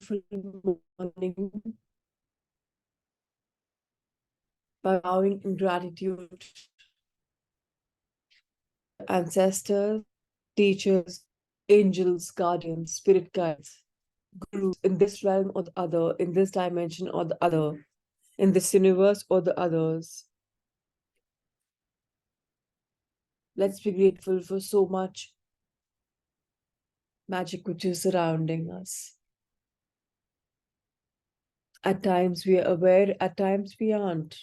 beautiful morning by bowing in gratitude ancestors, teachers, angels, guardians, spirit guides, gurus in this realm or the other, in this dimension or the other, in this universe or the others. Let's be grateful for so much magic which is surrounding us. At times we are aware, at times we aren't.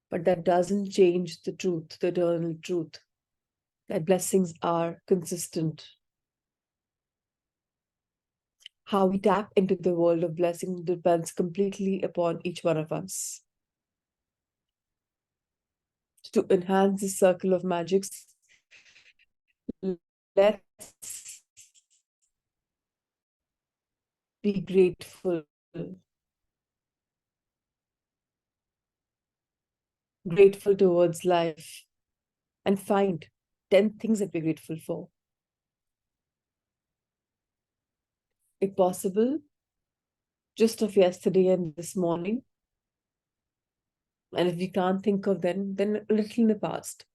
But that doesn't change the truth, the eternal truth, that blessings are consistent. How we tap into the world of blessing depends completely upon each one of us. To enhance the circle of magics, let's be grateful. Grateful towards life and find 10 things that we're grateful for. If possible, just of yesterday and this morning. And if we can't think of them, then a little in the past.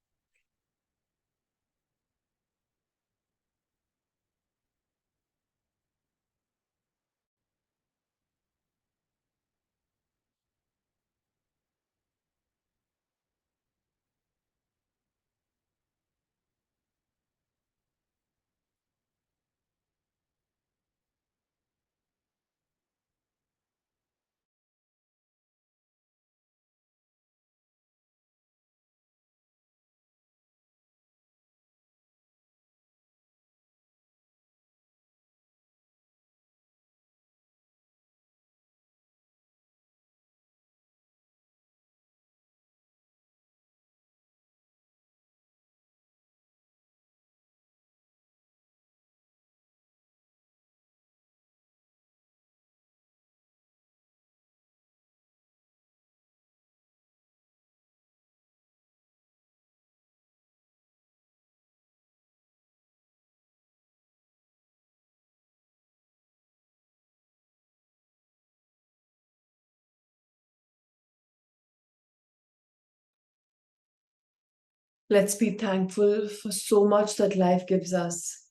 Let's be thankful for so much that life gives us.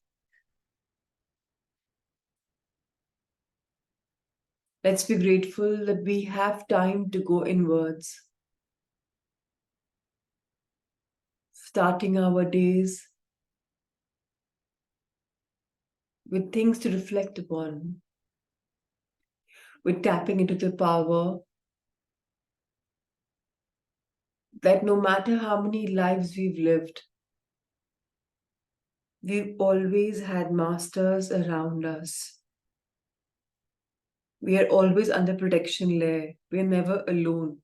Let's be grateful that we have time to go inwards, starting our days with things to reflect upon, with tapping into the power that no matter how many lives we've lived, we've always had masters around us. We are always under protection layer. We are never alone.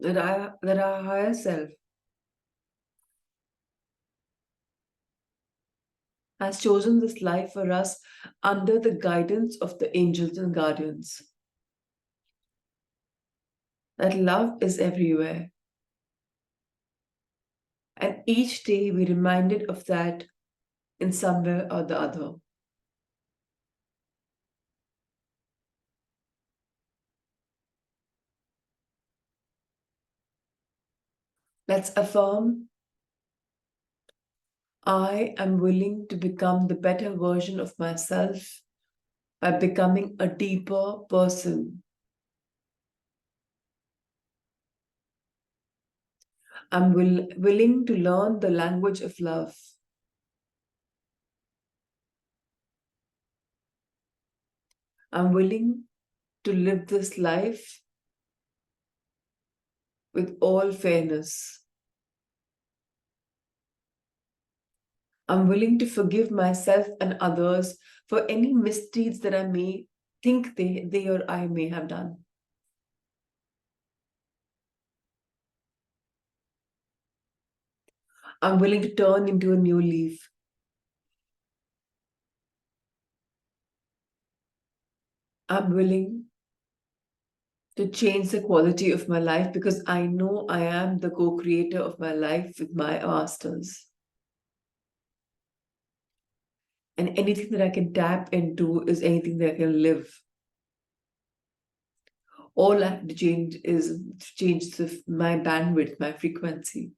That our higher self has chosen this life for us under the guidance of the angels and guardians. That love is everywhere. And each day we're reminded of that in some way or the other. Let's affirm, I am willing to become the better version of myself by becoming a deeper person. I'm willing to learn the language of love. I'm willing to live this life with all fairness. I'm willing to forgive myself and others for any misdeeds that I may think they or I may have done. I'm willing to turn into a new leaf. I'm willing to change the quality of my life because I know I am the co-creator of my life with my masters. And anything that I can tap into is anything that I can live. All I have to change is to change my bandwidth, my frequency.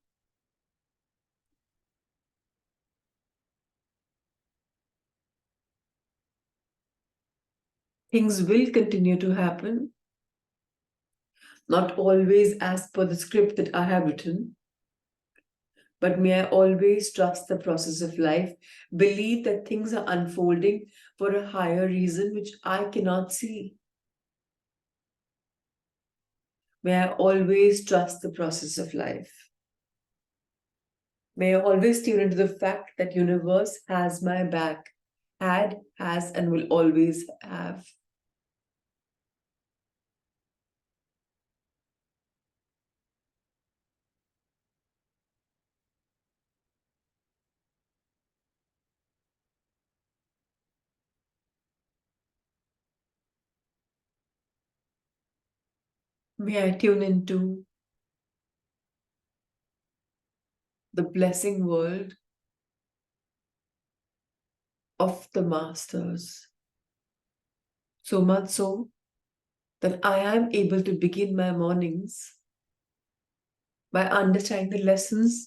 Things will continue to happen, not always as per the script that I have written, but may I always trust the process of life, believe that things are unfolding for a higher reason which I cannot see. May I always trust the process of life. May I always tune into the fact that universe has my back, had, has, and will always have. May I tune into the blessing world of the masters. So much so that I am able to begin my mornings by understanding the lessons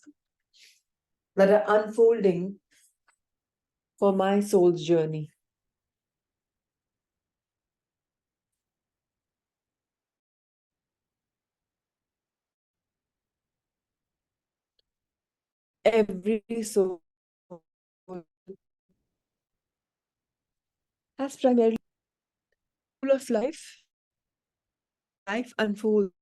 that are unfolding for my soul's journey. Every soul has primarily full of life. Life unfolds.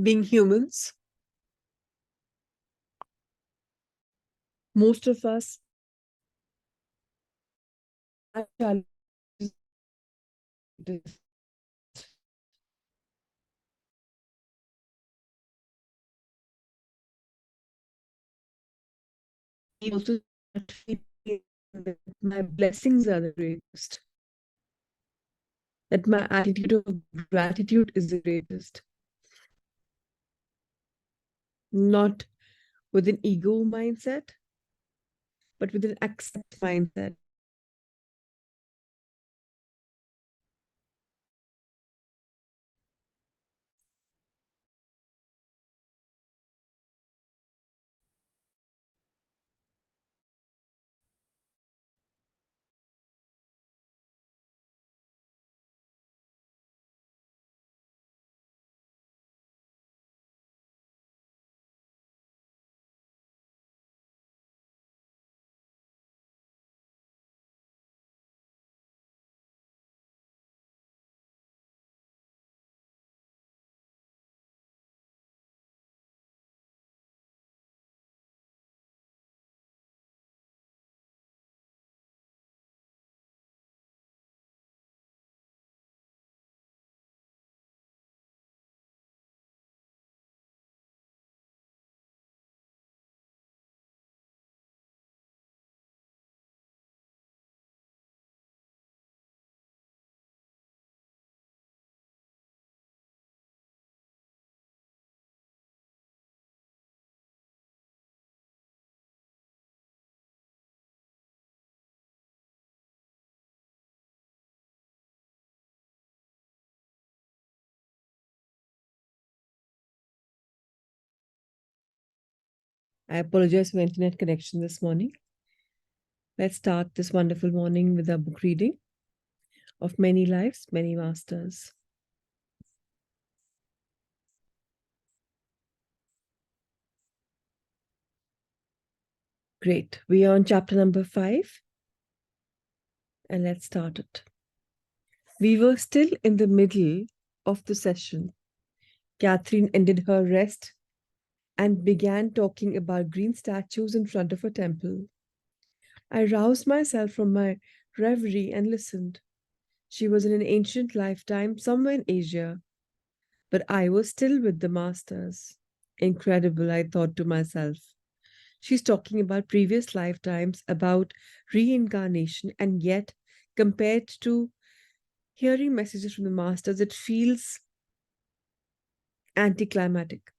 Being humans, most of us are challenges also feel that my blessings are the greatest, that my attitude of gratitude is the greatest, not with an ego mindset, but with an accept mindset. I apologize for internet connection this morning. Let's start this wonderful morning with a book reading of Many Lives, Many Masters. Great. We are on chapter number 5, and let's start it. We were still in the middle of the session. Catherine ended her rest and began talking about green statues in front of a temple. I roused myself from my reverie and listened. She was in an ancient lifetime somewhere in Asia, but I was still with the masters. Incredible, I thought to myself. She's talking about previous lifetimes, about reincarnation, and yet, compared to hearing messages from the masters, it feels anticlimactic.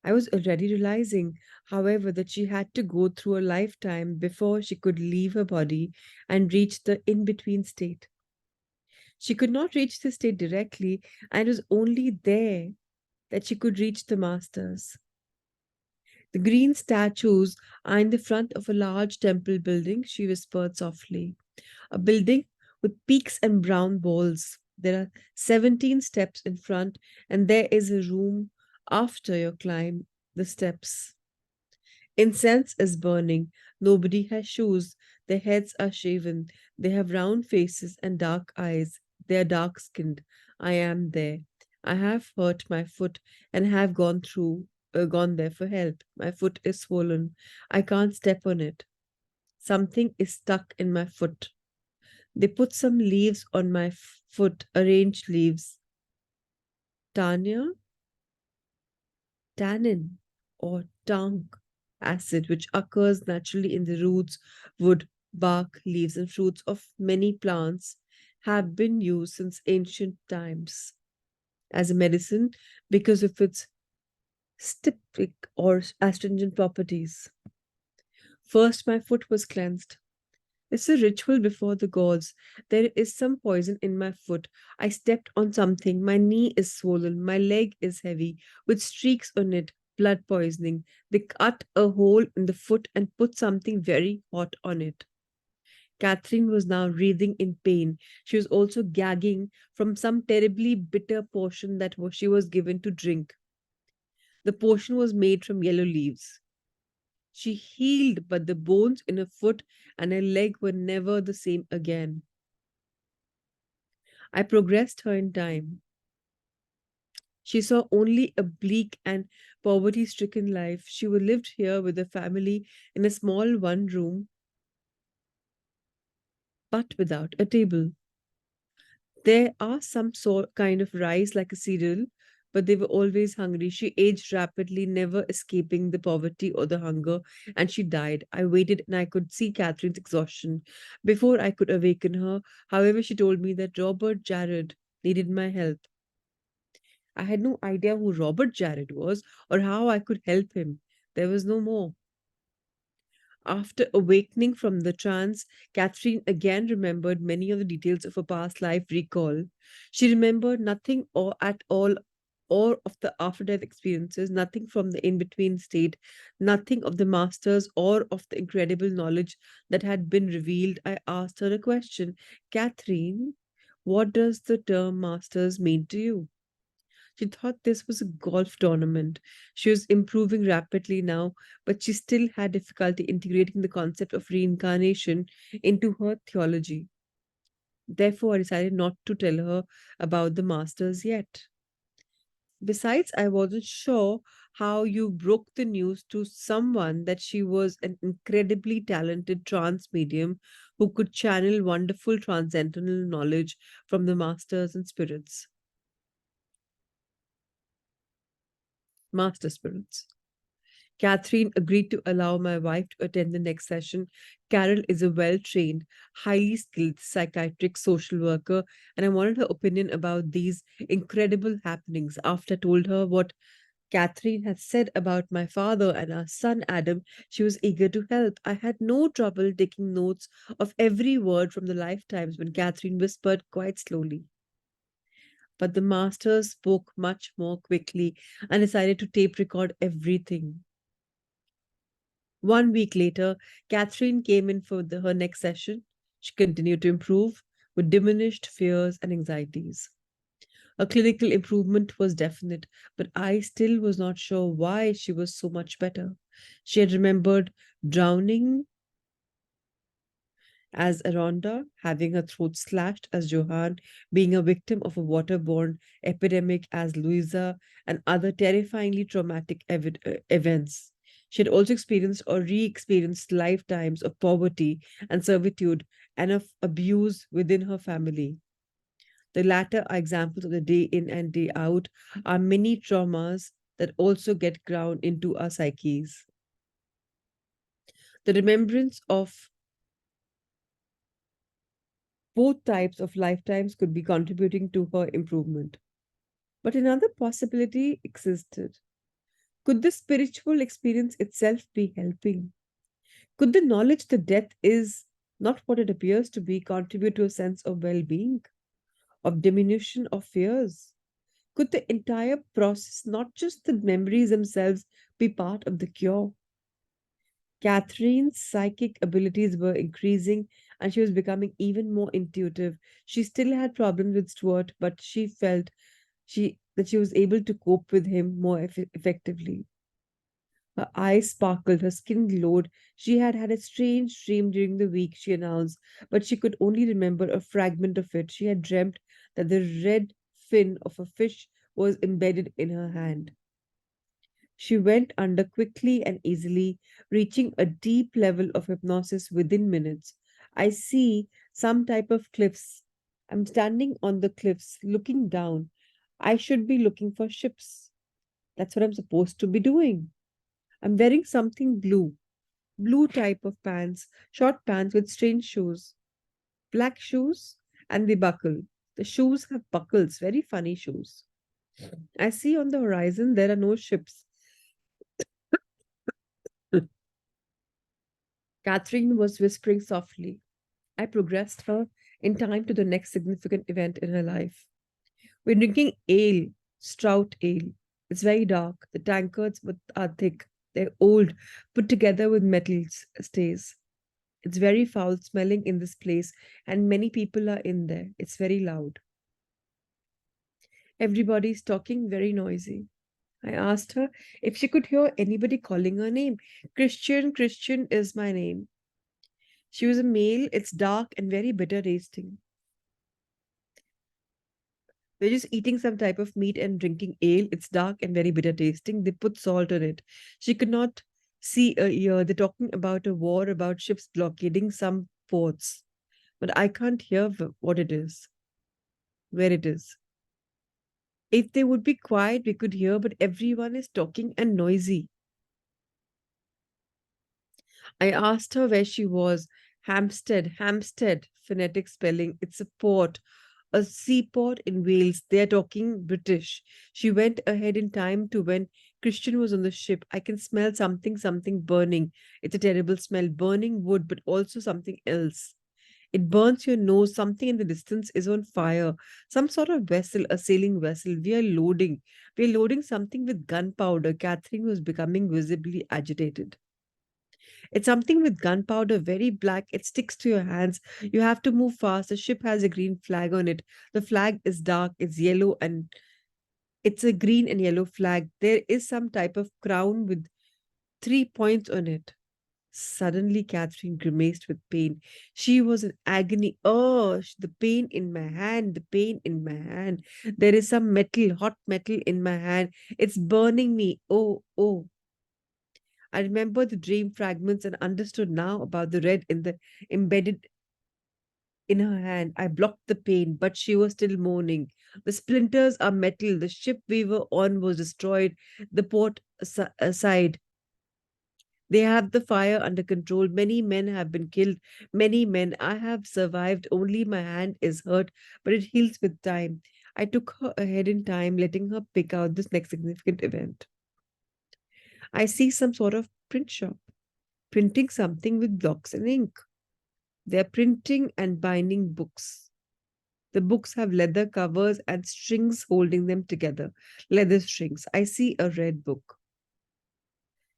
I was already realizing, however, that she had to go through a lifetime before she could leave her body and reach the in between state. She could not reach the state directly, and it was only there that she could reach the masters. The green statues are in the front of a large temple building, she whispered softly. A building with peaks and brown walls. There are 17 steps in front, and there is a room after you climb the steps. Incense is burning. Nobody has shoes. Their heads are shaven. They have round faces and dark eyes. They are dark skinned. I am there. I have hurt my foot and have gone there for help. My foot is swollen. I can't step on it. Something is stuck in my foot. They put some leaves on my foot, arranged leaves. Tanya, tannin, or tank acid, which occurs naturally in the roots, wood, bark, leaves, and fruits of many plants, have been used since ancient times as a medicine because of its styptic or astringent properties. First, my foot was cleansed. It's a ritual before the gods. There is some poison in my foot. I stepped on something. My knee is swollen. My leg is heavy with streaks on it. Blood poisoning. They cut a hole in the foot and put something very hot on it. Catherine was now writhing in pain. She was also gagging from some terribly bitter potion that she was given to drink. The potion was made from yellow leaves. She healed, but the bones in her foot and her leg were never the same again. I progressed her in time. She saw only a bleak and poverty stricken life. She would lived here with her family in a small one room, but without a table. There are some sort kind of rice like a cereal, but they were always hungry. She aged rapidly, never escaping the poverty or the hunger, and she died. I waited and I could see Catherine's exhaustion before I could awaken her. However, she told me that Robert Jared needed my help. I had no idea who Robert Jared was or how I could help him. There was no more. After awakening from the trance, Catherine again remembered many of the details of her past life recall. She remembered nothing or at all or of the after death experiences, nothing from the in between state, nothing of the masters or of the incredible knowledge that had been revealed. I asked her a question. Catherine, what does the term masters mean to you? She thought this was a golf tournament. She was improving rapidly now, but she still had difficulty integrating the concept of reincarnation into her theology. Therefore, I decided not to tell her about the masters yet. Besides, I wasn't sure how you broke the news to someone that she was an incredibly talented trance medium who could channel wonderful transcendental knowledge from the masters and spirits, master spirits. Catherine agreed to allow my wife to attend the next session. Carol is a well trained, highly skilled psychiatric social worker, and I wanted her opinion about these incredible happenings. After I told her what Catherine had said about my father and our son Adam, she was eager to help. I had no trouble taking notes of every word from the lifetimes when Catherine whispered quite slowly. But the master spoke much more quickly and decided to tape record everything. 1 week later, Catherine came in for her next session. She continued to improve with diminished fears and anxieties. A clinical improvement was definite, but I still was not sure why she was so much better. She had remembered drowning as Aronda, having her throat slashed as Johann, being a victim of a waterborne epidemic as Louisa, and other terrifyingly traumatic events. She had also experienced or re experienced lifetimes of poverty and servitude and of abuse within her family. The latter are examples of the day in and day out, are many traumas that also get ground into our psyches. The remembrance of both types of lifetimes could be contributing to her improvement. But another possibility existed. Could the spiritual experience itself be helping? Could the knowledge that death is not what it appears to be contribute to a sense of well being, of diminution of fears? Could the entire process, not just the memories themselves, be part of the cure? Catherine's psychic abilities were increasing and she was becoming even more intuitive. She still had problems with Stuart, but she felt she was able to cope with him more effectively. Her eyes sparkled, her skin glowed. She had had a strange dream during the week, she announced, but she could only remember a fragment of it. She had dreamt that the red fin of a fish was embedded in her hand. She went under quickly and easily, reaching a deep level of hypnosis within minutes. I see some type of cliffs. I'm standing on the cliffs, looking down. I should be looking for ships. That's what I'm supposed to be doing. I'm wearing something blue type of pants, short pants with strange shoes, black shoes, and they buckle. The shoes have buckles, very funny shoes. I see on the horizon there are no ships. Catherine was whispering softly. I progressed her in time to the next significant event in her life. We're drinking ale, strout ale. It's very dark. The tankards are thick. They're old, put together with metal stays. It's very foul smelling in this place, and many people are in there. It's very loud. Everybody's talking very noisy. I asked her if she could hear anybody calling her name. Christian, Christian is my name. She was a male. It's dark and very bitter tasting. We're just eating some type of meat and drinking ale. It's dark and very bitter tasting. They put salt on it. She could not see a ear. They're talking about a war, about ships blockading some ports. But I can't hear what it is, where it is. If they would be quiet, we could hear, but everyone is talking and noisy. I asked her where she was. Hampstead, phonetic spelling. It's a port, a seaport in Wales. They're talking British. She went ahead in time to when Christian was on the ship. I can smell something burning. It's a terrible smell, burning wood, but also something else. It burns your nose. Something in the distance is on fire. Some sort of vessel, a sailing vessel. We are loading. We are loading something with gunpowder. Catherine was becoming visibly agitated. It's something with gunpowder, very black. It sticks to your hands. You have to move fast. The ship has a green flag on it. The flag is dark. It's yellow and it's a green and yellow flag. There is some type of crown with 3 points on it. Suddenly, Catherine grimaced with pain. She was in agony. Oh, the pain in my hand, the pain in my hand. There is some metal, hot metal in my hand. It's burning me. Oh, oh. I remember the dream fragments and understood now about the red in the embedded in her hand. I blocked the pain, but she was still moaning. The splinters are metal. The ship we were on was destroyed. The port aside. They have the fire under control. Many men have been killed. Many men. I have survived. Only my hand is hurt, but it heals with time. I took her ahead in time, letting her pick out this next significant event. I see some sort of print shop, printing something with blocks and ink. They're printing and binding books. The books have leather covers and strings holding them together. Leather strings. I see a red book.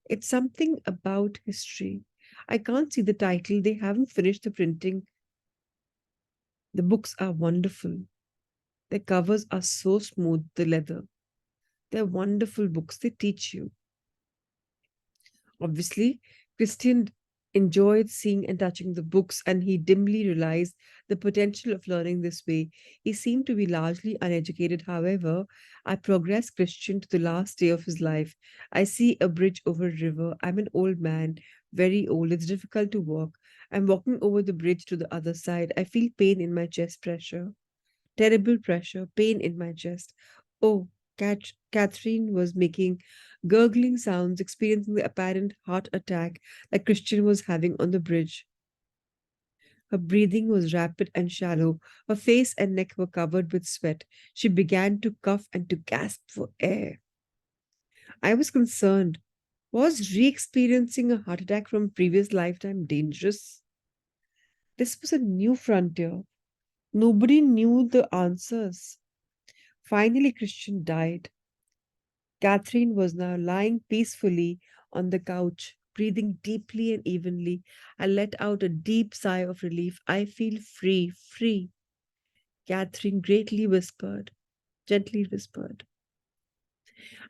It's something about history. I can't see the title. They haven't finished the printing. The books are wonderful. Their covers are so smooth, the leather. They're wonderful books. They teach you. Obviously, Christian enjoyed seeing and touching the books, and he dimly realized the potential of learning this way. He seemed to be largely uneducated. However, I progressed Christian to the last day of his life. I see a bridge over a river. I'm an old man, very old. It's difficult to walk. I'm walking over the bridge to the other side. I feel pain in my chest pressure. Terrible pressure, pain in my chest. Oh, Catherine was making gurgling sounds, experiencing the apparent heart attack that Christian was having on the bridge. Her breathing was rapid and shallow. Her face and neck were covered with sweat. She began to cough and to gasp for air. I was concerned. Was re experiencing a heart attack from previous lifetime dangerous? This was a new frontier. Nobody knew the answers. Finally, Christian died. Catherine was now lying peacefully on the couch, breathing deeply and evenly. I let out a deep sigh of relief. I feel free, free. Catherine gently whispered.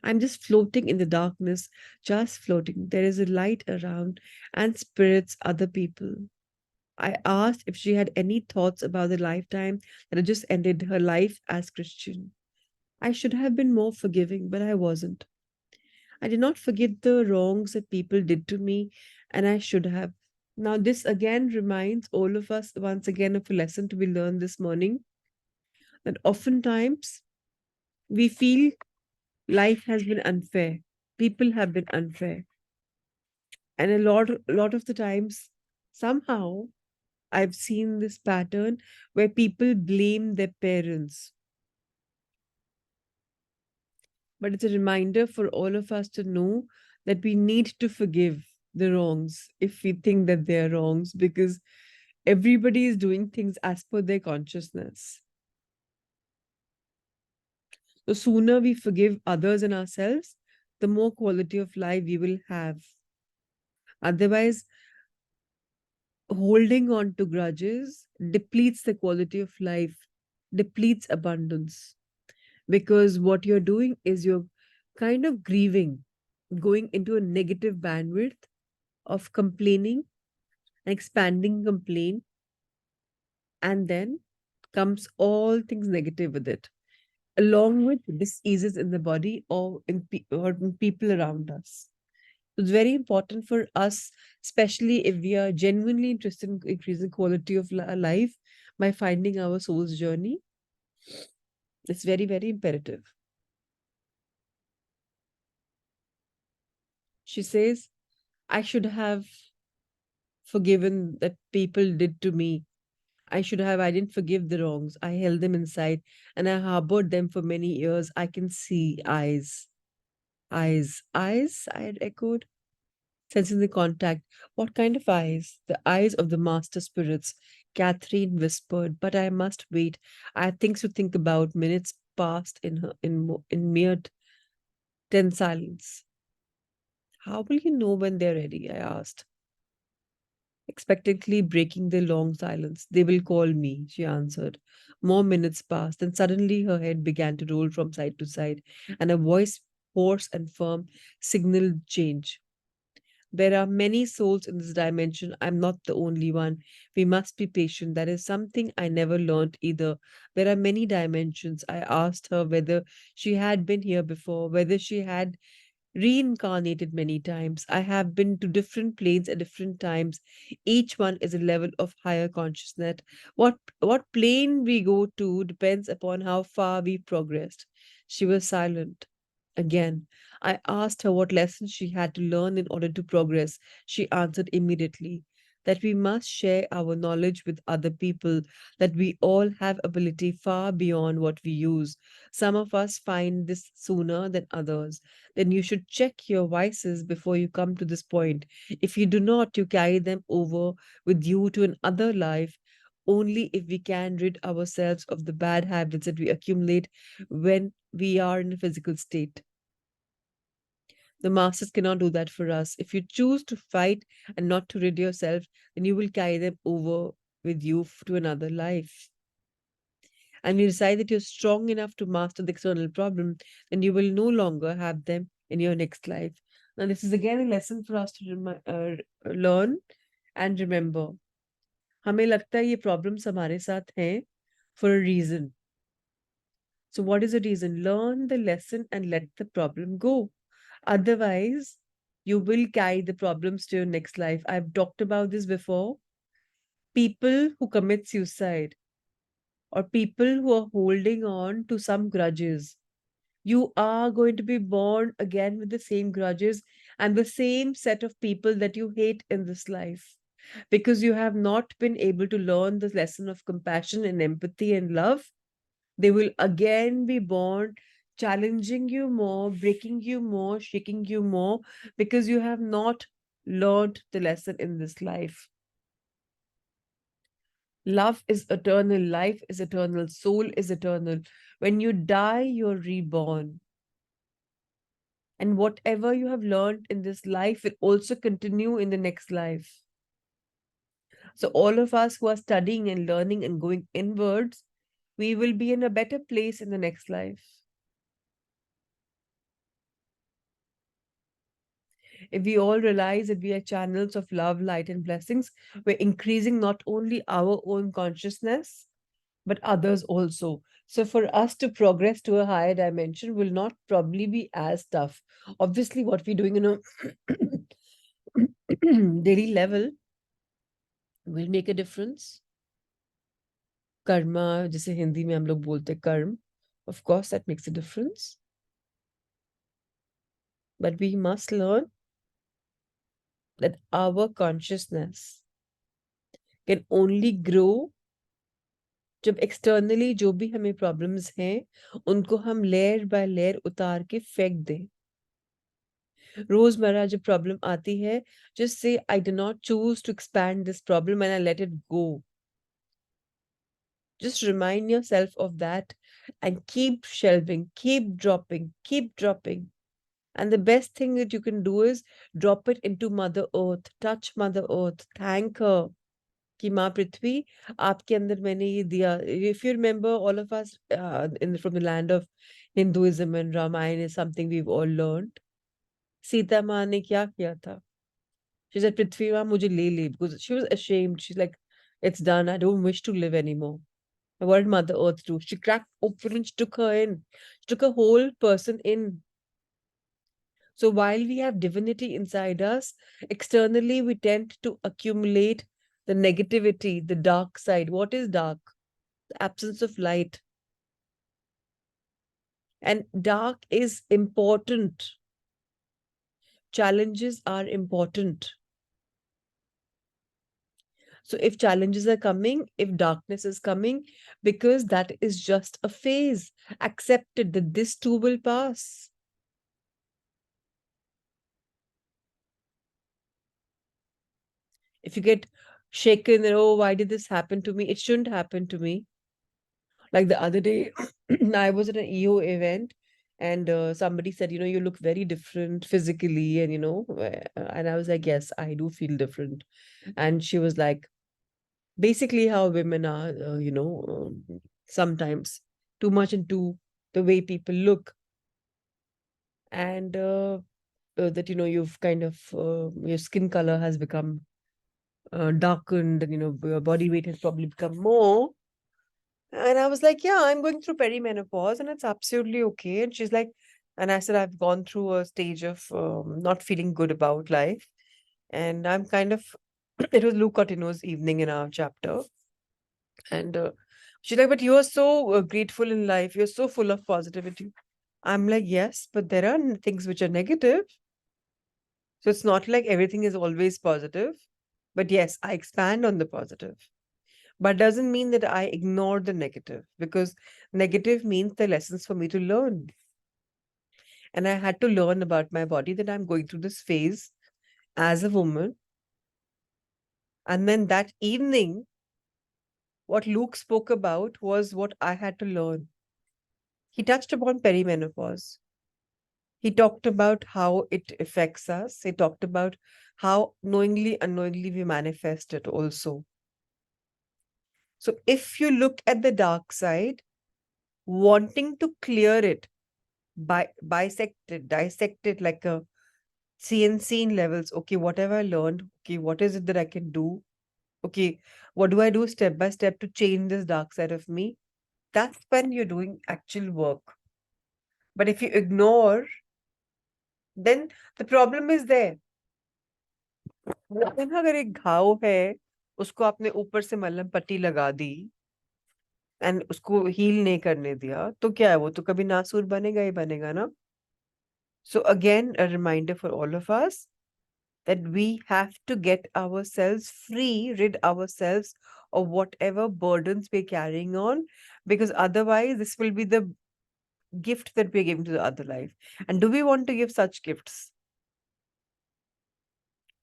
I'm just floating in the darkness, just floating. There is a light around and spirits, other people. I asked if she had any thoughts about the lifetime that had just ended, her life as Christian. I should have been more forgiving, but I wasn't. I did not forget the wrongs that people did to me, and I should have. Now, this again reminds all of us once again of a lesson to be learned this morning, that oftentimes we feel life has been unfair, people have been unfair, and a lot of the times, somehow, I've seen this pattern where people blame their parents. But it's a reminder for all of us to know that we need to forgive the wrongs if we think that they are wrongs, because everybody is doing things as per their consciousness. The sooner we forgive others and ourselves, the more quality of life we will have. Otherwise, holding on to grudges depletes the quality of life, depletes abundance. Because what you're doing is you're kind of grieving, going into a negative bandwidth of complaining and expanding complaint, and then comes all things negative with it, along with diseases in the body or in people around us. So it's very important for us, especially if we are genuinely interested in increasing quality of life by finding our soul's journey. It's very, very imperative. She says, I should have forgiven that people did to me. I didn't forgive the wrongs. I held them inside and I harbored them for many years. I can see eyes. Eyes. Eyes? I had echoed, sensing the contact. What kind of eyes? The eyes of the master spirits. Catherine whispered, but I must wait. I had things to think about. Minutes passed in mere tense silence. How will you know when they're ready? I asked, expectantly breaking the long silence. They will call me, she answered. More minutes passed, and suddenly her head began to roll from side to side, and her voice, hoarse and firm, signaled change. There are many souls in this dimension. I'm not the only one. We must be patient. That is something I never learned either. There are many dimensions. I asked her whether she had been here before, whether she had reincarnated many times. I have been to different planes at different times. Each one is a level of higher consciousness. What plane we go to depends upon how far we've progressed. She was silent. Again, I asked her what lessons she had to learn in order to progress. She answered immediately that we must share our knowledge with other people, that we all have ability far beyond what we use. Some of us find this sooner than others. Then you should check your vices before you come to this point. If you do not, you carry them over with you to another life. Only if we can rid ourselves of the bad habits that we accumulate when we are in a physical state. The masters cannot do that for us. If you choose to fight and not to rid yourself, then you will carry them over with you to another life. And you decide that you're strong enough to master the external problem, then you will no longer have them in your next life. Now, this is again a lesson for us to learn and remember. हमें लगता है ये problems हमारे साथ हैं for a reason. So, what is the reason? Learn the lesson and let the problem go. Otherwise, you will carry the problems to your next life. I've talked about this before. People who commit suicide or people who are holding on to some grudges, you are going to be born again with the same grudges and the same set of people that you hate in this life, because you have not been able to learn the lesson of compassion and empathy and love. They will again be born challenging you more, breaking you more, shaking you more, because you have not learned the lesson in this life. Love is eternal, life is eternal, soul is eternal. When you die, you're reborn. And whatever you have learned in this life will also continue in the next life. So, all of us who are studying and learning and going inwards, we will be in a better place in the next life. If we all realize that we are channels of love, light, and blessings, we're increasing not only our own consciousness, but others also. So, for us to progress to a higher dimension will not probably be as tough. Obviously, what we're doing in a daily level will make a difference. Karma, जिसे हिंदी में हम लोग बोलते हैं कर्म, of course, that makes a difference. But we must learn that our consciousness can only grow जब externally जो भी हमें प्रॉब्लम्स हैं उनको हम लेयर बाय लेयर उतार के फेंक दें. रोजमर्रा जब प्रॉब्लम आती है, just say I do not choose to expand this problem and I let it go. Just remind yourself of that and keep shelving, keep dropping, keep dropping. And the best thing that you can do is drop it into Mother Earth, touch Mother Earth, thank her. कि माँ पृथ्वी, आपके अंदर मैंने ये दिया. If you remember, all of us from the land of Hinduism and Ramayana is something we've all learned. Sita माँ ने क्या किया था? She said, पृथ्वी माँ मुझे ले ले, because she was ashamed. She's like, it's done. I don't wish to live anymore. And what did Mother Earth do? She cracked open and she took her in. She took a whole person in. So while we have divinity inside us, externally we tend to accumulate the negativity, the dark side. What is dark? The absence of light. And dark is important. Challenges are important. So if challenges are coming, if darkness is coming, because that is just a phase, accept it that this too will pass. If you get shaken and, oh, why did this happen to me? It shouldn't happen to me. Like the other day, I was at an EO event and somebody said, you look very different physically. And, and I was like, yes, I do feel different. And she was like, basically how women are, sometimes too much into the way people look. And that, you've kind of, your skin color has become darkened and, your body weight has probably become more. And I was like, yeah, I'm going through perimenopause and it's absolutely okay. And she's like, and I said, I've gone through a stage of not feeling good about life. And I'm kind of, it was Luke Cottino's evening in our chapter. And she's like, but you're so grateful in life. You're so full of positivity. I'm like, yes, but there are things which are negative. So it's not like everything is always positive. But yes, I expand on the positive. But doesn't mean that I ignore the negative, because negative means the lessons for me to learn. And I had to learn about my body that I'm going through this phase as a woman. And then that evening, what Luke spoke about was what I had to learn. He touched upon perimenopause. He talked about how it affects us. He talked about how knowingly, unknowingly we manifest it also. So if you look at the dark side, wanting to clear it, dissect it like a CNC in levels. Okay, what have I learned? Okay, what is it that I can do? Okay, what do I do step by step to change this dark side of me? That's when you're doing actual work. But if you ignore, then the problem is there. लेकिन अगर एक घाव है, उसको आपने ऊपर से मलहम पट्टी लगा दी एंड उसको हील नहीं करने दिया, तो क्या है, वो तो कभी नासूर बनेगा ही बनेगा ना. So again, a reminder for all of us that we have to get ourselves free, rid ourselves of whatever burdens we're carrying on, because otherwise this will be the gift that we're giving to the other life. And do we want to give such gifts?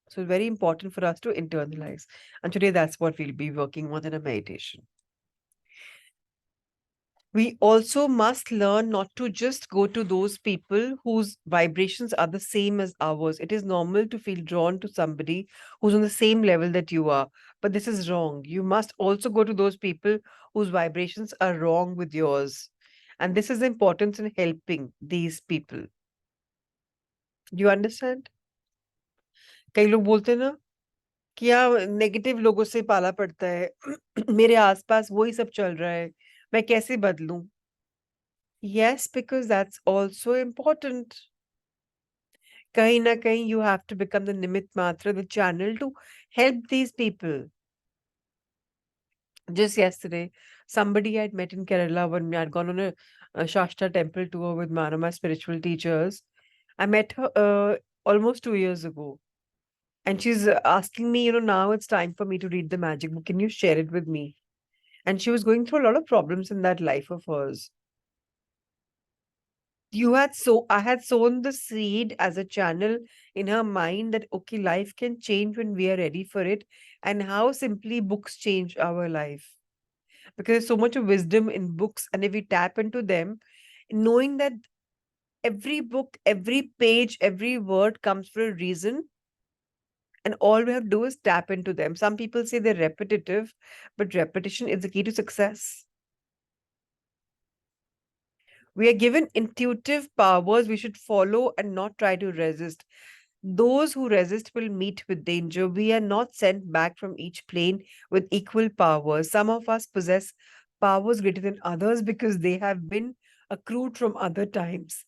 So very important for us to internalize. And today that's what we'll be working on in a meditation. We also must learn not to just go to those people whose vibrations are the same as ours. It is normal to feel drawn to somebody who's on the same level that you are, but this is wrong. You must also go to those people whose vibrations are wrong with yours. And this is the importance in helping these people. Do you understand? कई लोग बोलते हैं ना कि यार negative लोगों से पाला पड़ता है मेरे आसपास वही सब चल रहा है मैं कैसे बदलूं Yes, because that's also important. Kahin na kahin, you have to become the Nimit Matra, the channel to help these people. Just yesterday, somebody I had met in Kerala when I had gone on a Shasta temple tour with one of my spiritual teachers. I met her almost 2 years ago. And she's asking me, now it's time for me to read the magic book. Can you share it with me? And she was going through a lot of problems in that life of hers. I had sown the seed as a channel in her mind that okay, life can change when we are ready for it, and how simply books change our life. Because there's so much of wisdom in books, and if we tap into them, knowing that every book, every page, every word comes for a reason, and all we have to do is tap into them. Some people say they're repetitive, but repetition is the key to success. We are given intuitive powers we should follow and not try to resist. Those who resist will meet with danger. We are not sent back from each plane with equal powers. Some of us possess powers greater than others because they have been accrued from other times.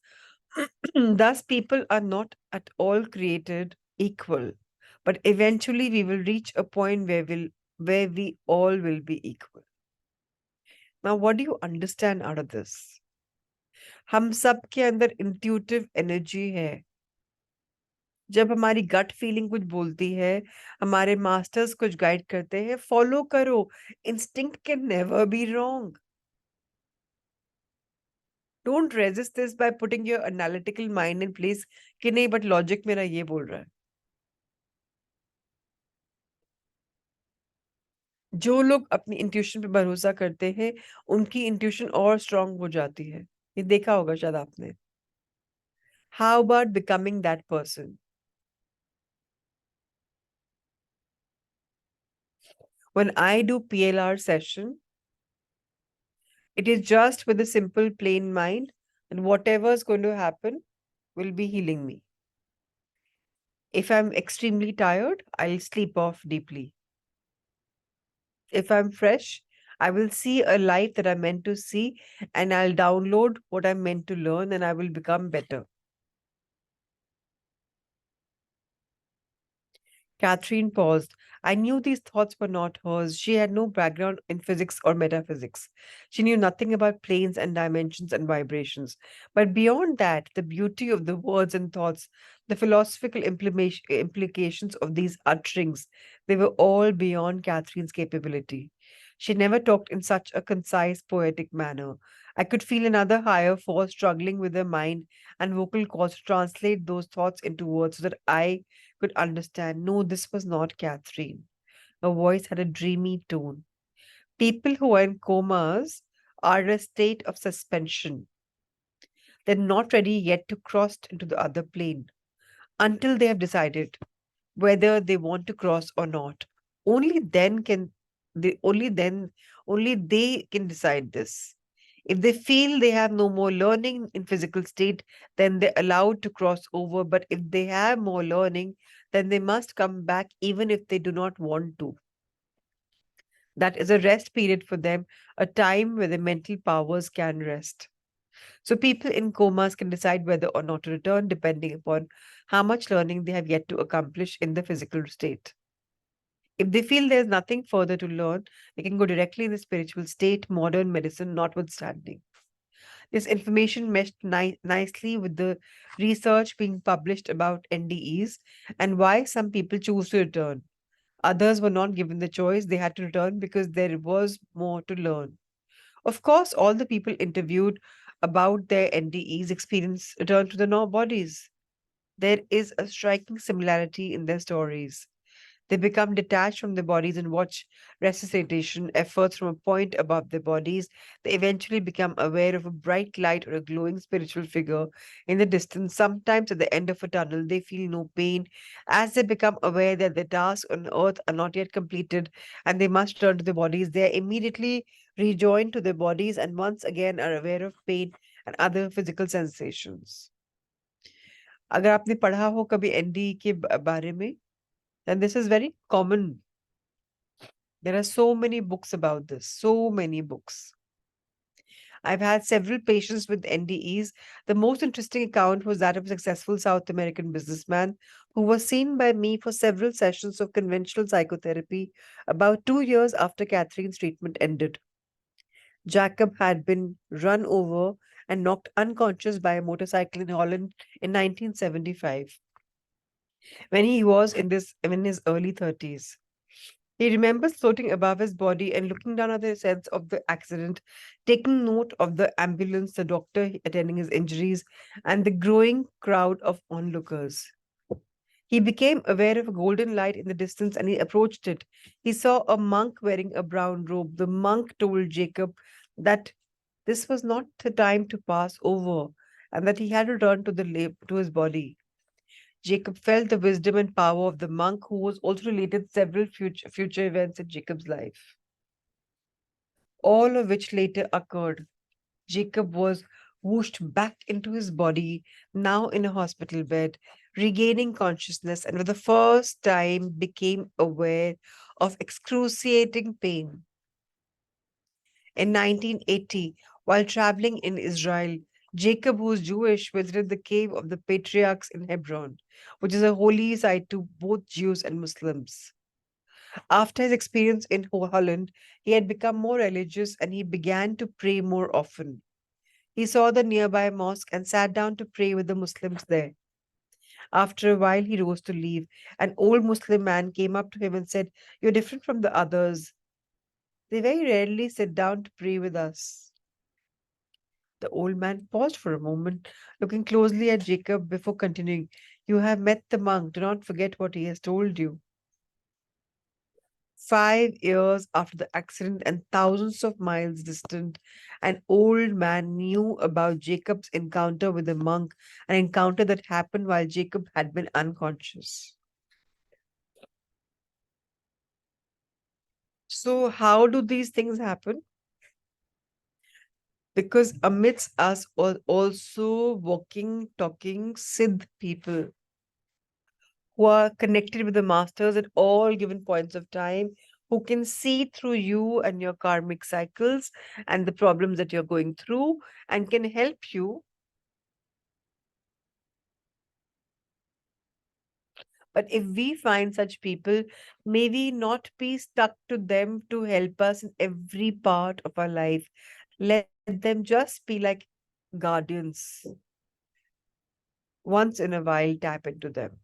Thus, people are not at all created equal. But eventually, we will reach a point where we all will be equal. Now, what do you understand out of this? हम सब के अंदर intuitive energy है जब हमारी gut feeling कुछ बोलती है हमारे मास्टर्स कुछ गाइड करते हैं फॉलो करो instinct can never be wrong don't resist this by putting your analytical mind in place कि नहीं बट लॉजिक मेरा ये बोल रहा है जो लोग अपनी इंट्यूशन पे भरोसा करते हैं उनकी इंट्यूशन और स्ट्रांग हो जाती है ये देखा होगा शायद आपने how about becoming that person when I do PLR session it is just with a simple, plain mind, and whatever is going to happen will be healing me. If I'm extremely tired, I'll sleep off deeply. If I'm fresh, I will see a life that I'm meant to see, and I'll download what I'm meant to learn, and I will become better. Catherine paused. I knew these thoughts were not hers. She had no background in physics or metaphysics. She knew nothing about planes and dimensions and vibrations. But beyond that, the beauty of the words and thoughts, the philosophical implications of these utterings, they were all beyond Catherine's capability. She never talked in such a concise, poetic manner. I could feel another higher force struggling with her mind and vocal cords to translate those thoughts into words so that I could understand. No, this was not Catherine. Her voice had a dreamy tone. People who are in comas are in a state of suspension. They're not ready yet to cross into the other plane until they have decided whether they want to cross or not. Only then can they only then only they can decide this. If they feel they have no more learning in physical state, then they're allowed to cross over. But if they have more learning, then they must come back even if they do not want to. That is a rest period for them, a time where the mental powers can rest. So people in comas can decide whether or not to return depending upon how much learning they have yet to accomplish in the physical state. If they feel there's nothing further to learn, they can go directly in the spiritual state, modern medicine notwithstanding. This information meshed nicely with the research being published about NDEs and why some people choose to return. Others were not given the choice, they had to return because there was more to learn. Of course, all the people interviewed about their NDE's experience return to their bodies. There is a striking similarity in their stories. They become detached from their bodies and watch resuscitation efforts from a point above their bodies. They eventually become aware of a bright light or a glowing spiritual figure in the distance. Sometimes at the end of a tunnel, they feel no pain. As they become aware that their tasks on earth are not yet completed and they must return to their bodies, they are immediately rejoined to their bodies and once again are aware of pain and other physical sensations. अगर आपने पढ़ा हो कभी ND के बारे में, then this is very common. There are so many books about this, so many books. I've had several patients with NDEs. The most interesting account was that of a successful South American businessman who was seen by me for several sessions of conventional psychotherapy about 2 years after Catherine's treatment ended. Jacob had been run over and knocked unconscious by a motorcycle in Holland in 1975 when he was in his early 30s. He remembers floating above his body and looking down at the sense of the accident, taking note of the ambulance, the doctor attending his injuries, and the growing crowd of onlookers. He became aware of a golden light in the distance and he approached it. He saw a monk wearing a brown robe. The monk told Jacob that this was not the time to pass over and that he had to return to his body. Jacob felt the wisdom and power of the monk, who was also related several future events in Jacob's life, all of which later occurred. Jacob was whooshed back into his body, now in a hospital bed, regaining consciousness, and for the first time became aware of excruciating pain. In 1980, while traveling in Israel, Jacob, who was Jewish, visited the cave of the patriarchs in Hebron, which is a holy site to both Jews and Muslims. After his experience in Holland, he had become more religious and he began to pray more often. He saw the nearby mosque and sat down to pray with the Muslims there. After a while, he rose to leave. An old Muslim man came up to him and said, "You're different from the others. They very rarely sit down to pray with us." The old man paused for a moment, looking closely at Jacob before continuing, "You have met the monk. Do not forget what he has told you." 5 years after the accident and thousands of miles distant, an old man knew about Jacob's encounter with the monk, an encounter that happened while Jacob had been unconscious. So, how do these things happen? Because amidst us also walking, talking Siddh people who are connected with the masters at all given points of time, who can see through you and your karmic cycles and the problems that you're going through and can help you. But if we find such people, may we not be stuck to them to help us in every part of our life. Let them just be like guardians. Once in a while, tap into them.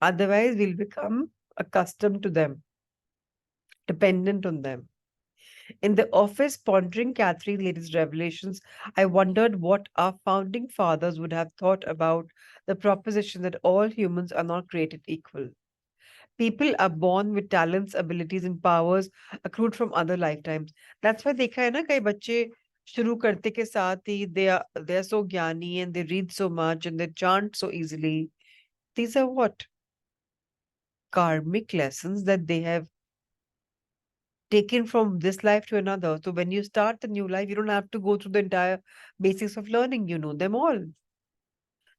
Otherwise, we'll become accustomed to them, dependent on them. In the office, pondering Catherine's latest revelations, I wondered what our founding fathers would have thought about the proposition that all humans are not created equal. People are born with talents, abilities, and powers accrued from other lifetimes. That's why देखा है ना कई बच्चे शुरू करते के साथ ही they are so ज्ञानी and they read so much and they chant so easily. These are what? Karmic lessons that they have taken from this life to another. So when you start the new life, you don't have to go through the entire basics of learning. You know them all.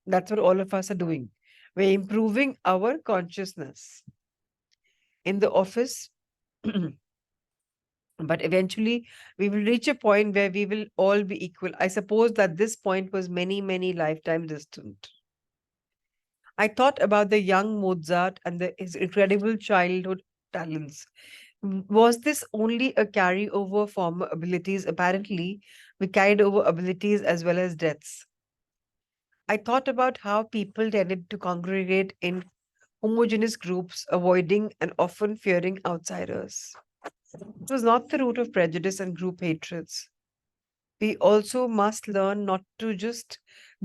That's what all of us are doing. We're improving our consciousness in the office. But eventually, we will reach a point where we will all be equal. I suppose that this point was many, many lifetimes distant. I thought about the young Mozart and his incredible childhood talents. Was this only a carryover from abilities? Apparently, we carried over abilities as well as deaths. I thought about how people tended to congregate in homogeneous groups, avoiding and often fearing outsiders. It was not the root of prejudice and group hatreds. We also must learn not to just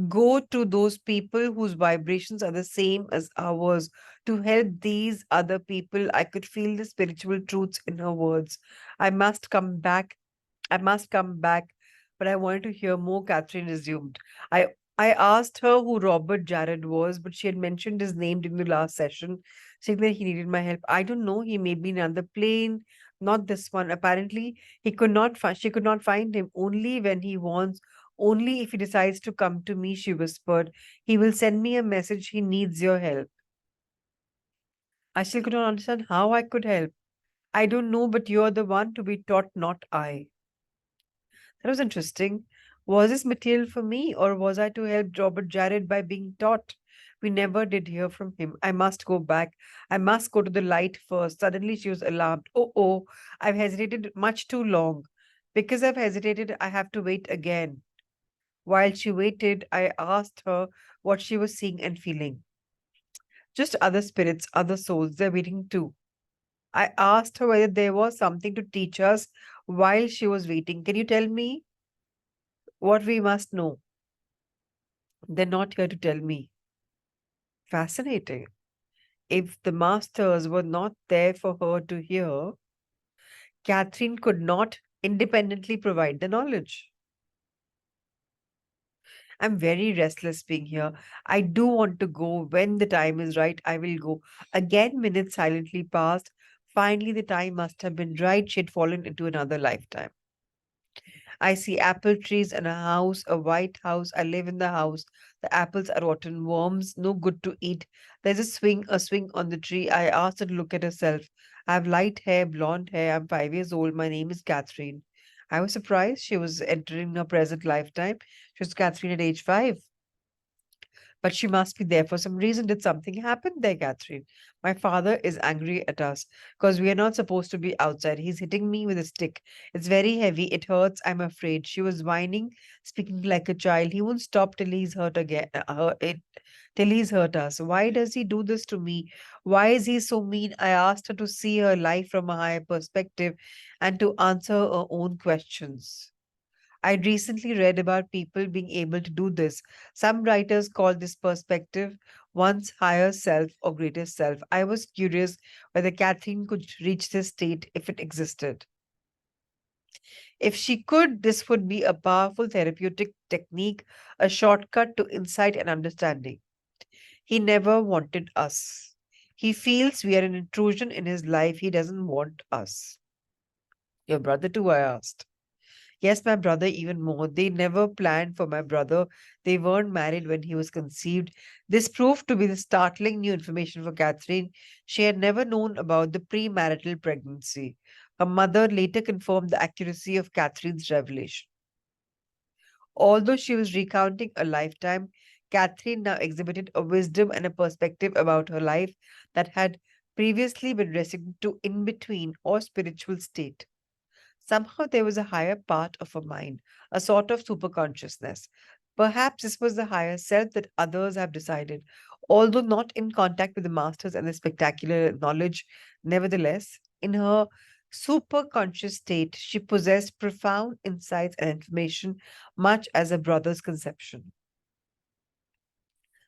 go to those people whose vibrations are the same as ours to help these other people. I could feel the spiritual truths in her words. I must come back. I must come back. But I wanted to hear more, Catherine resumed. I I asked her who Robert Jarrett was, but she had mentioned his name during the last session, saying that he needed my help. I don't know. He may be in another plane, not this one. Apparently, she could not find him only when he wants, only if he decides to come to me, she whispered. He will send me a message. He needs your help. I still could not understand how I could help. I don't know, but you're the one to be taught, not I. That was interesting. Was this material for me, or was I to help Robert Jarrett by being taught? We never did hear from him. I must go back. I must go to the light first. Suddenly she was alarmed. Oh, I've hesitated much too long. Because I've hesitated, I have to wait again. While she waited, I asked her what she was seeing and feeling. Just other spirits, other souls, they're waiting too. I asked her whether there was something to teach us while she was waiting. Can you tell me what we must know? They're not here to tell me. Fascinating. If the masters were not there for her to hear, Catherine could not independently provide the knowledge. I'm very restless being here. I do want to go. When the time is right, I will go. Again, minutes silently passed. Finally, the time must have been right. She had fallen into another lifetime. I see apple trees and a house, a white house. I live in the house. The apples are rotten worms, no good to eat. There's a swing on the tree. I asked her to look at herself. I have light hair, blonde hair. I'm 5 years old. My name is Catherine. I was surprised she was entering her present lifetime. She was Catherine at age 5. But she must be there for some reason. Did something happen there, Catherine? My father is angry at us because we are not supposed to be outside. He's hitting me with a stick. It's very heavy. It hurts. I'm afraid. She was whining, speaking like a child. He won't stop till he's hurt again. Till he's hurt us. Why does he do this to me? Why is he so mean? I asked her to see her life from a higher perspective and to answer her own questions. I recently read about people being able to do this. Some writers call this perspective one's higher self or greater self. I was curious whether Catherine could reach this state if it existed. If she could, this would be a powerful therapeutic technique, a shortcut to insight and understanding. He never wanted us. He feels we are an intrusion in his life. He doesn't want us. Your brother, too, I asked. Yes, my brother, even more. They never planned for my brother. They weren't married when he was conceived. This proved to be the startling new information for Catherine. She had never known about the premarital pregnancy. Her mother later confirmed the accuracy of Catherine's revelation. Although she was recounting a lifetime, Catherine now exhibited a wisdom and a perspective about her life that had previously been restricted to in between or spiritual state. Somehow there was a higher part of her mind, a sort of superconsciousness. Perhaps this was the higher self that others have decided. Although not in contact with the masters and the spectacular knowledge, nevertheless, in her superconscious state, she possessed profound insights and information, much as her brother's conception.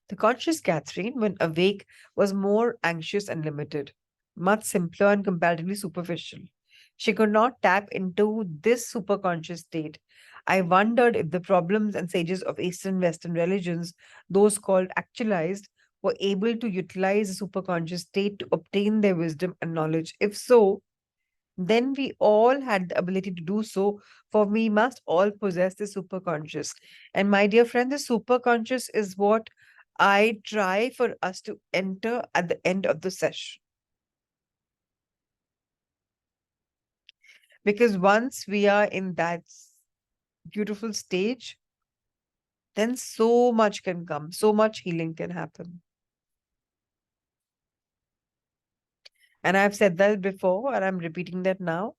The conscious Catherine, when awake, was more anxious and limited, much simpler and comparatively superficial. She could not tap into this superconscious state. I wondered if the problems and sages of Eastern Western religions, those called actualized, were able to utilize the superconscious state to obtain their wisdom and knowledge. If so, then we all had the ability to do so, for we must all possess the superconscious. And my dear friend, the superconscious is what I try for us to enter at the end of the session. Because once we are in that beautiful stage, then so much can come, so much healing can happen. And I've said that before, and I'm repeating that now.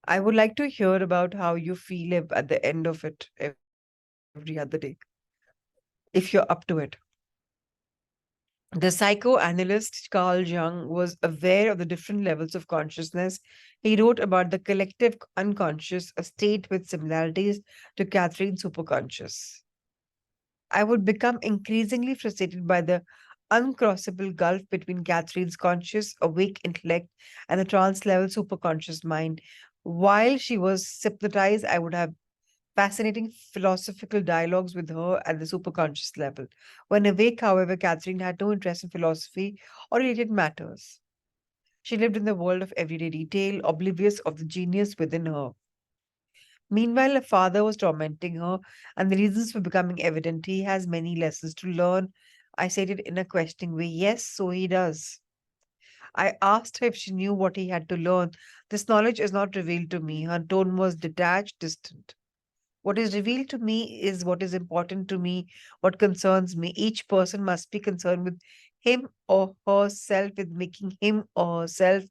I would like to hear about how you feel at the end of it every other day, if you're up to it. The psychoanalyst Carl Jung was aware of the different levels of consciousness. He wrote about the collective unconscious, a state with similarities to Catherine's superconscious. I would become increasingly frustrated by the uncrossable gulf between Catherine's conscious, awake intellect and the trance level superconscious mind. While she was hypnotized, I would have fascinating philosophical dialogues with her at the superconscious level. When awake, however, Catherine had no interest in philosophy or related matters. She lived in the world of everyday detail, oblivious of the genius within her. Meanwhile, her father was tormenting her, and the reasons were becoming evident. He has many lessons to learn. I said it in a questioning way. Yes, so he does. I asked her if she knew what he had to learn. This knowledge is not revealed to me. Her tone was detached, distant. What is revealed to me is what is important to me, what concerns me. Each person must be concerned with him or herself, with making him or herself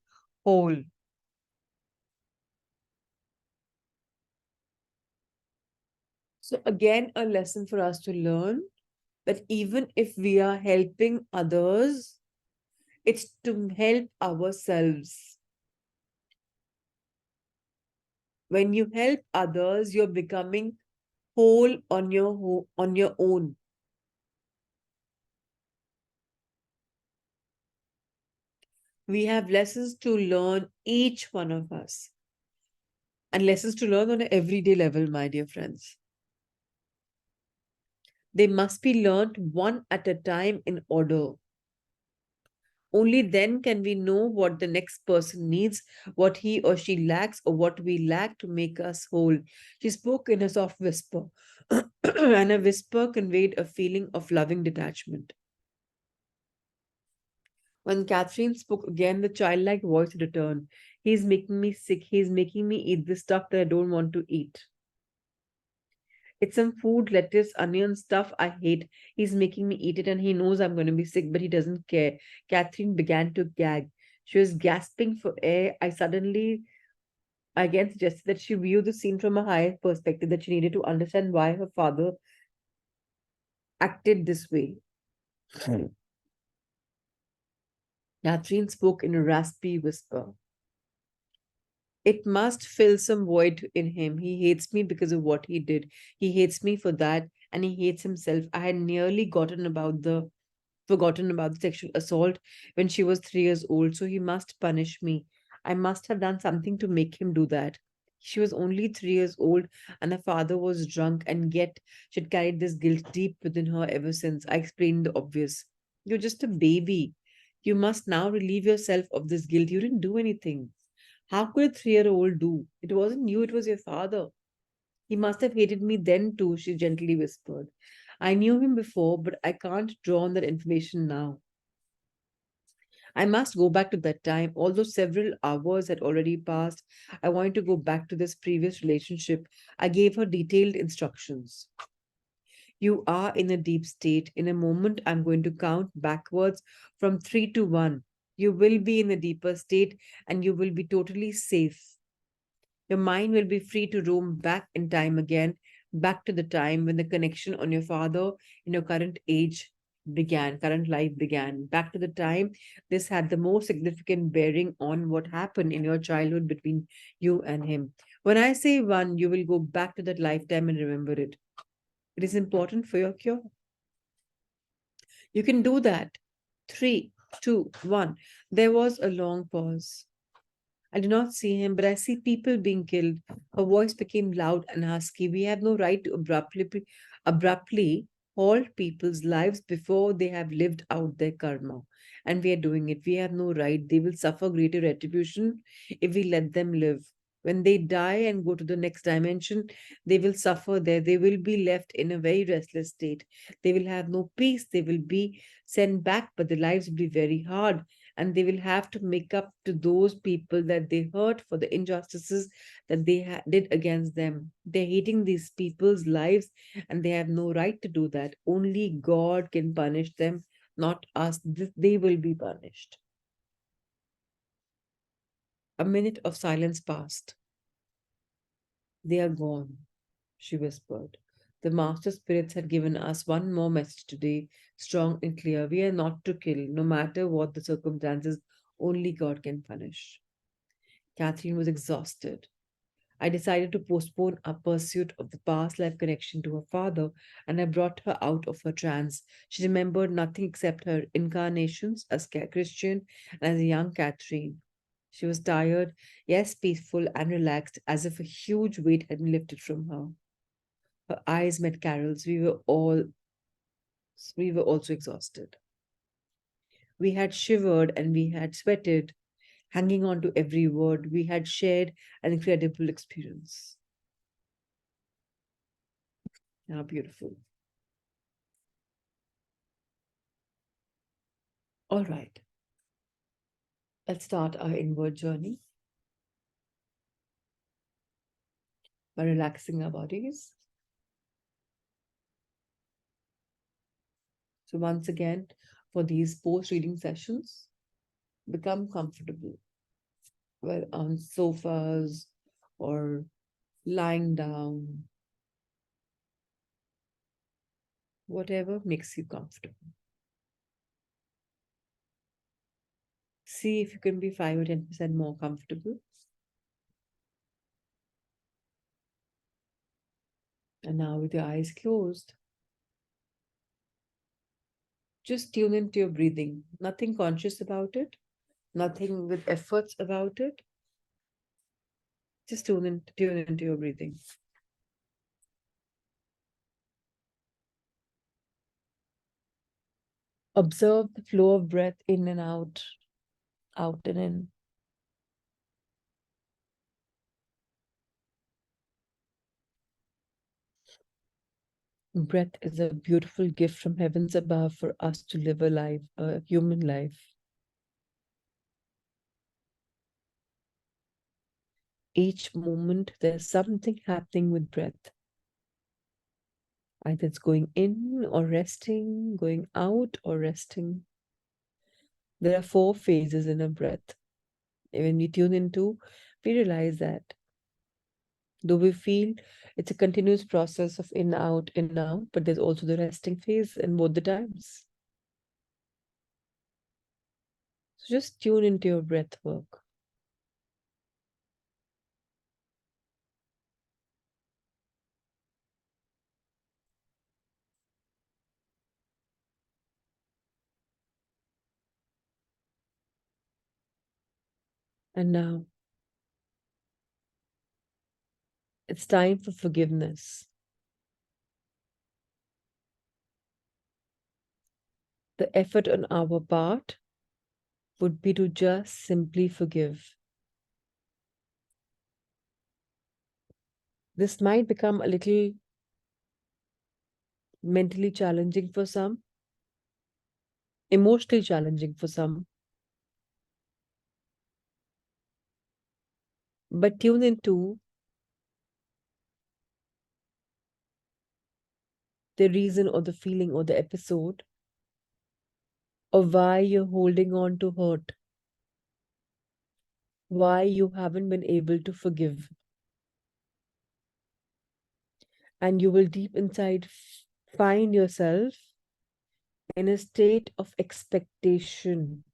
whole. So, again, a lesson for us to learn that even if we are helping others, it's to help ourselves. When you help others, you're becoming whole on on your own. We have lessons to learn, each one of us, and lessons to learn on an everyday level, my dear friends. They must be learned one at a time in order. Only then can we know what the next person needs, what he or she lacks, or what we lack to make us whole. She spoke in a soft whisper, and a whisper conveyed a feeling of loving detachment. When Catherine spoke again, the childlike voice returned. He's making me sick. He's making me eat the stuff that I don't want to eat. It's some food, lettuce, onion stuff I hate. He's making me eat it and he knows I'm going to be sick, but he doesn't care. Catherine began to gag. She was gasping for air. I again suggested that she view the scene from a higher perspective, that she needed to understand why her father acted this way. Catherine spoke in a raspy whisper. It must fill some void in him. He hates me because of what he did. He hates me for that, and he hates himself. I had nearly gotten about the forgotten about the sexual assault when she was 3 years old, so he must punish me. I must have done something to make him do that. She was only 3 years old, and her father was drunk, and yet she'd carried this guilt deep within her ever since. I explained the obvious. You're just a baby. You must now relieve yourself of this guilt. You didn't do anything. How could a 3 year old do? It wasn't you, it was your father. He must have hated me then too, she gently whispered. I knew him before, but I can't draw on that information now. I must go back to that time. Although several hours had already passed, I wanted to go back to this previous relationship. I gave her detailed instructions. You are in a deep state. In a moment, I'm going to count backwards from 3 to 1. You will be in a deeper state and you will be totally safe. Your mind will be free to roam back in time again, back to the time when the connection on your father in your current life began, back to the time this had the most significant bearing on what happened in your childhood between you and him. When I say 1, you will go back to that lifetime and remember it. It is important for your cure. You can do that. 3, 2, 1. There was a long pause. I do not see him, but I see people being killed. Her voice became loud and husky. We have no right to abruptly halt people's lives before they have lived out their karma. And we are doing it. We have no right. They will suffer greater retribution if we let them live. When they die and go to the next dimension, they will suffer there. They will be left in a very restless state. They will have no peace. They will be sent back, but their lives will be very hard, and they will have to make up to those people that they hurt for the injustices that they did against them. They're hating these people's lives, and they have no right to do that. Only God can punish them, not us. They will be punished. A minute of silence passed. They are gone, she whispered. The Master Spirits had given us one more message today, strong and clear. We are not to kill, no matter what the circumstances, only God can punish. Catherine was exhausted. I decided to postpone our pursuit of the past life connection to her father, and I brought her out of her trance. She remembered nothing except her incarnations as Christian and as a young Catherine. She was tired, yes, peaceful and relaxed, as if a huge weight had been lifted from her. Her eyes met Carol's. We were also exhausted. We had shivered and we had sweated, hanging on to every word. We had shared an incredible experience. How beautiful. All right, let's start our inward journey by relaxing our bodies. So, once again, for these post reading sessions, become comfortable, whether on sofas or lying down, whatever makes you comfortable. See if you can be 5 or 10% more comfortable. And now, with your eyes closed, just tune into your breathing. Nothing conscious about it, nothing with efforts about it. Just tune into your breathing. Observe the flow of breath in and out and in. Breath is a beautiful gift from heavens above for us to live a life, a human life. Each moment, there's something happening with breath. Either it's going in or resting, going out or resting. There are 4 phases in a breath. When we tune into, we realize that though we feel it's a continuous process of in, out, but there's also the resting phase in both the times. So just tune into your breath work. And now it's time for forgiveness. The effort on our part would be to just simply forgive. This might become a little mentally challenging for some, emotionally challenging for some, but tune into the reason or the feeling or the episode of why you're holding on to hurt, why you haven't been able to forgive. And you will deep inside find yourself in a state of expectation.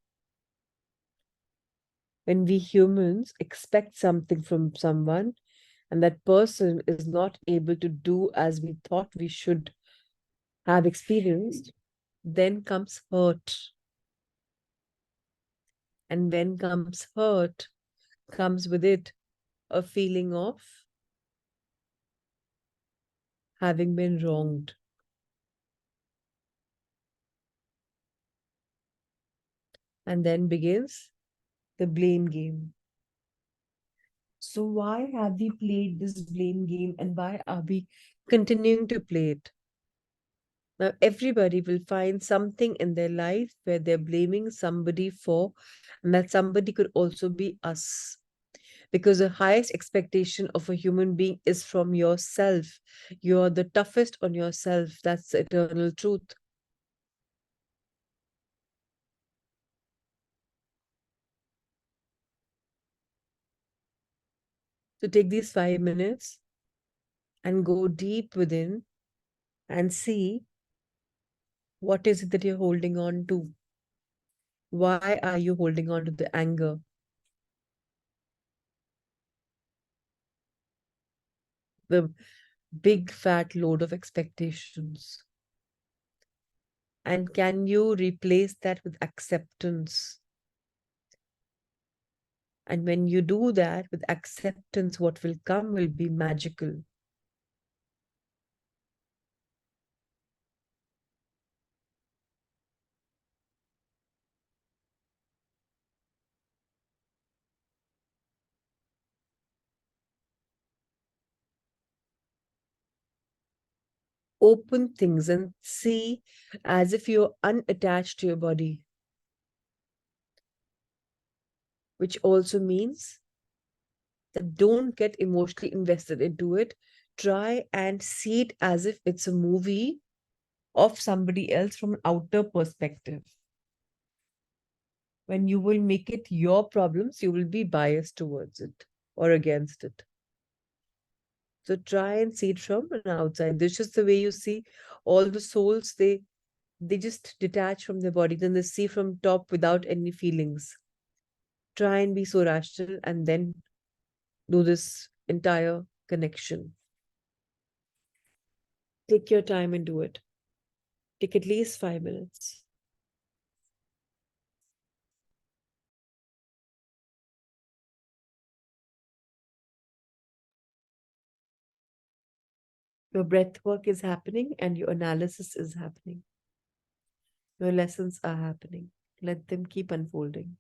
When we humans expect something from someone and that person is not able to do as we thought we should have experienced, then comes hurt. And when comes hurt, comes with it a feeling of having been wronged. And then begins the blame game. So, why have we played this blame game and why are we continuing to play it? Now, everybody will find something in their life where they're blaming somebody for, and that somebody could also be us. Because the highest expectation of a human being is from yourself. You're the toughest on yourself. That's the eternal truth. So take these 5 minutes and go deep within and see what is it that you're holding on to. Why are you holding on to the anger? The big fat load of expectations. And can you replace that with acceptance? And when you do that with acceptance, what will come will be magical. Open things and see as if you're unattached to your body, which also means that don't get emotionally invested into it. Try and see it as if it's a movie of somebody else from an outer perspective. When you will make it your problems, you will be biased towards it or against it. So try and see it from an outside. This is the way you see all the souls, they just detach from their body, then they see from top without any feelings. Try and be so rational and then do this entire connection. Take your time and do it. Take at least 5 minutes. Your breath work is happening and your analysis is happening. Your lessons are happening. Let them keep unfolding.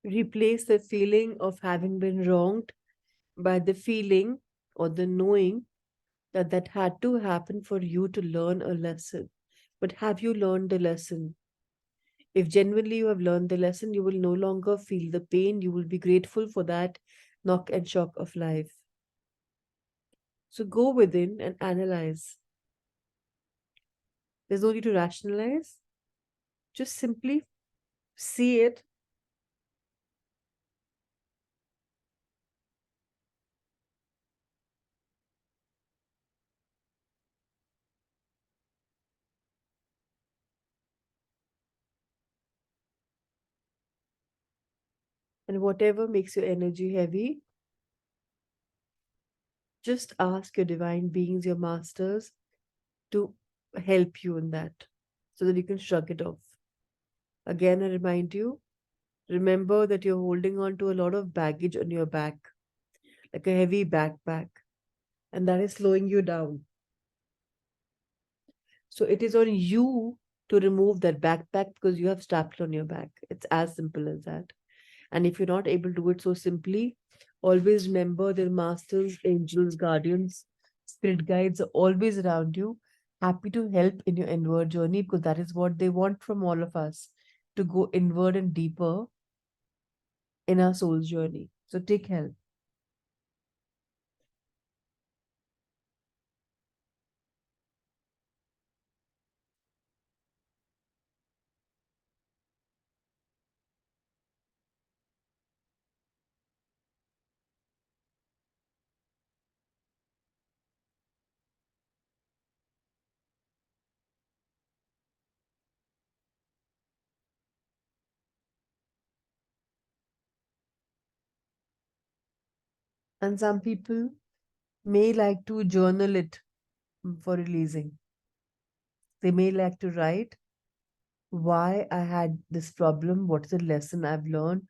Replace the feeling of having been wronged by the feeling or the knowing that that had to happen for you to learn a lesson. But have you learned the lesson? If genuinely you have learned the lesson, you will no longer feel the pain. You will be grateful for that knock and shock of life. So go within and analyze. There's no need to rationalize. Just simply see it. And whatever makes your energy heavy, just ask your divine beings, your masters, to help you in that so that you can shrug it off. Again, I remind you, remember that you're holding on to a lot of baggage on your back, like a heavy backpack, and that is slowing you down. So it is on you to remove that backpack because you have strapped it on your back. It's as simple as that. And if you're not able to do it so simply, always remember that masters, angels, guardians, spirit guides are always around you, happy to help in your inward journey because that is what they want from all of us, to go inward and deeper in our soul's journey. So take help. And some people may like to journal it for releasing. They may like to write why I had this problem, what is the lesson I've learned,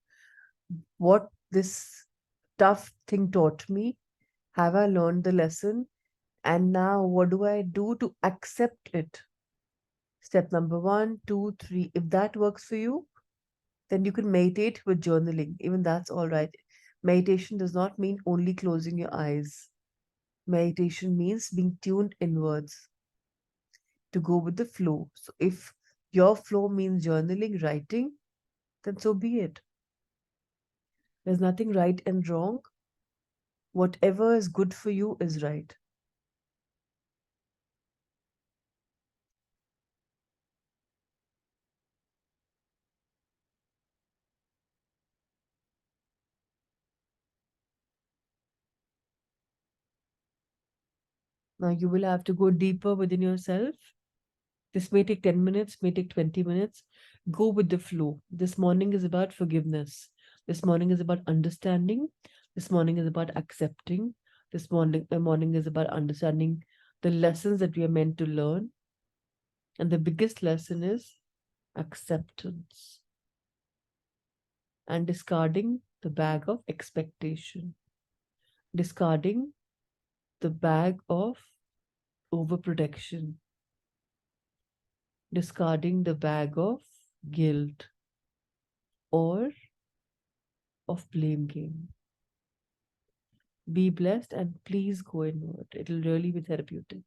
what this tough thing taught me, have I learned the lesson, and now what do I do to accept it? Step number one, two, three. If that works for you, then you can meditate with journaling. Even that's all right. Meditation does not mean only closing your eyes. Meditation means being tuned inwards to go with the flow. So if your flow means journaling, writing, then so be it. There's nothing right and wrong. Whatever is good for you is right. Now you will have to go deeper within yourself. This may take 10 minutes, may take 20 minutes. Go with the flow. This morning is about forgiveness. This morning is about understanding. This morning is about accepting. This morning is about understanding the lessons that we are meant to learn. And the biggest lesson is acceptance and discarding the bag of expectation, discarding the bag of overprotection, discarding the bag of guilt or of blame game. Be blessed and please go inward. It'll really be therapeutic.